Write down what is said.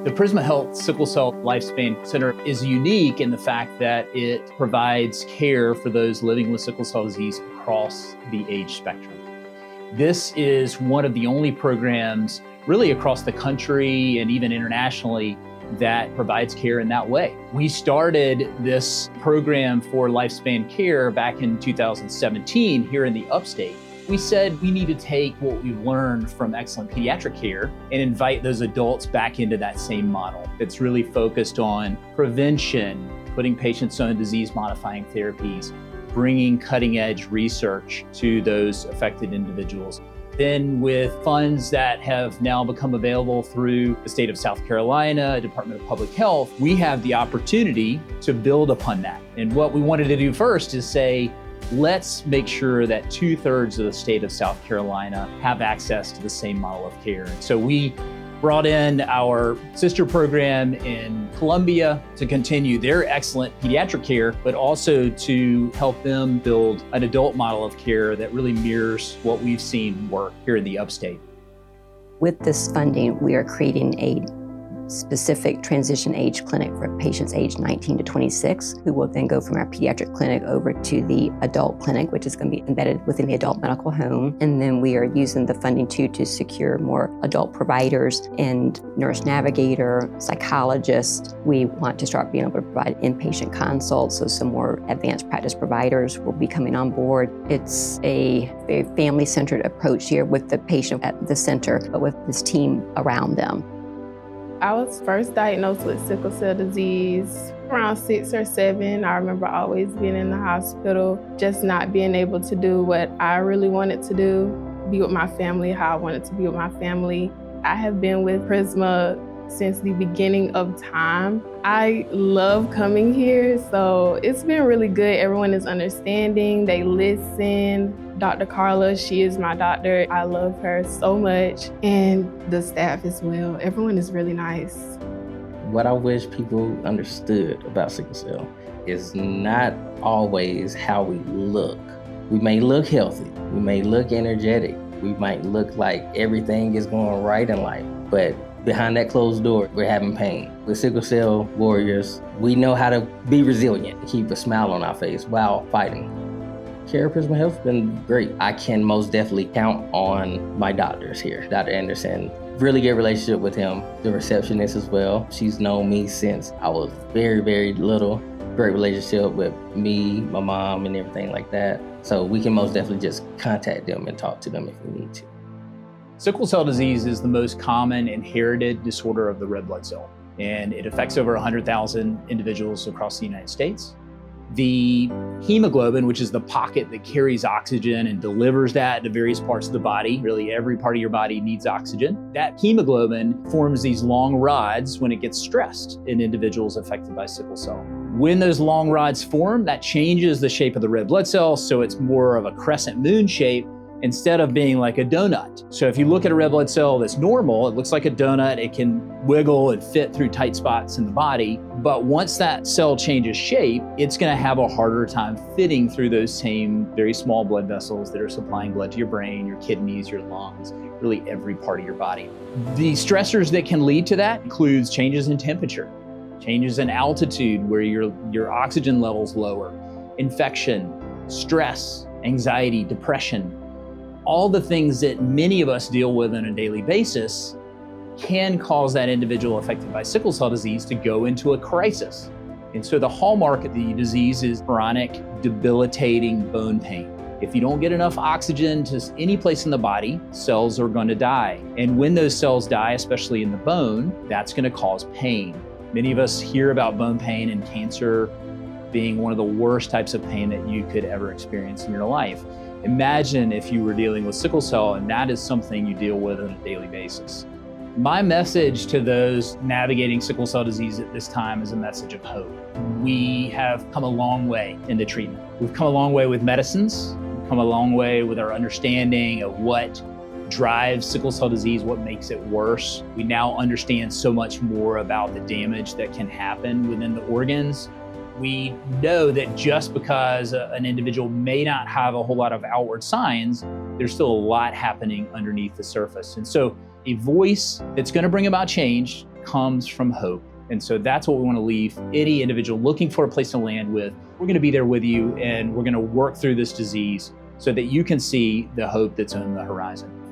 The Prisma Health Sickle Cell Lifespan Center is unique in the fact that it provides care for those living with sickle cell disease across the age spectrum. This is one of the only programs really across the country and even internationally that provides care in that way. We started this program for lifespan care back in 2017 here in the upstate. We said we need to take what we've learned from excellent pediatric care and invite those adults back into that same model. It's really focused on prevention, putting patients on disease-modifying therapies, bringing cutting-edge research to those affected individuals. Then with funds that have now become available through the state of South Carolina, Department of Public Health, we have the opportunity to build upon that. And what we wanted to do first is say, let's make sure that 2/3 of the state of South Carolina have access to the same model of care. So we brought in our sister program in Columbia to continue their excellent pediatric care, but also to help them build an adult model of care that really mirrors what we've seen work here in the upstate. With this funding, we are creating a specific transition age clinic for patients aged 19 to 26, who will then go from our pediatric clinic over to the adult clinic, which is going to be embedded within the adult medical home. And then we are using the funding too to secure more adult providers and nurse navigator, psychologists. We want to start being able to provide inpatient consults, so some more advanced practice providers will be coming on board. It's a very family-centered approach here with the patient at the center, but with this team around them. I was first diagnosed with sickle cell disease around 6 or 7. I remember always being in the hospital, just not being able to do what I really wanted to do, be with my family how I wanted to be with my family. I have been with Prisma since the beginning of time. I love coming here, so it's been really good. Everyone is understanding, they listen. Dr. Carla, she is my doctor. I love her so much, and the staff as well. Everyone is really nice. What I wish people understood about sickle cell is not always how we look. We may look healthy, we may look energetic, we might look like everything is going right in life, but behind that closed door, we're having pain. With sickle cell warriors, we know how to be resilient, keep a smile on our face while fighting. Care at Prisma Health has been great. I can most definitely count on my doctors here. Dr. Anderson, really good relationship with him. The receptionist as well. She's known me since I was very, very little. Great relationship with me, my mom, and everything like that. So we can most definitely just contact them and talk to them if we need to. Sickle cell disease is the most common inherited disorder of the red blood cell, and it affects over 100,000 individuals across the United States. The hemoglobin, which is the pocket that carries oxygen and delivers that to various parts of the body, really every part of your body needs oxygen. That hemoglobin forms these long rods when it gets stressed in individuals affected by sickle cell. When those long rods form, that changes the shape of the red blood cell, so it's more of a crescent moon shape instead of being like a donut. So if you look at a red blood cell that's normal, it looks like a donut. It can wiggle and fit through tight spots in the body. But once that cell changes shape, it's going to have a harder time fitting through those same very small blood vessels that are supplying blood to your brain, your kidneys, your lungs, really every part of your body. The stressors that can lead to that includes changes in temperature, changes in altitude where your oxygen levels lower, infection, stress, anxiety, depression. All the things that many of us deal with on a daily basis can cause that individual affected by sickle cell disease to go into a crisis. And so the hallmark of the disease is chronic, debilitating bone pain. If you don't get enough oxygen to any place in the body, cells are going to die. And when those cells die, especially in the bone, that's going to cause pain. Many of us hear about bone pain and cancer being one of the worst types of pain that you could ever experience in your life. Imagine if you were dealing with sickle cell and that is something you deal with on a daily basis. My message to those navigating sickle cell disease at this time is a message of hope. We have come a long way in the treatment. We've come a long way with medicines. We've come a long way with our understanding of what drives sickle cell disease, what makes it worse. We now understand so much more about the damage that can happen within the organs. We know that just because an individual may not have a whole lot of outward signs, there's still a lot happening underneath the surface. And so a voice that's going to bring about change comes from hope. And so that's what we want to leave any individual looking for a place to land with. We're going to be there with you, and we're going to work through this disease so that you can see the hope that's on the horizon.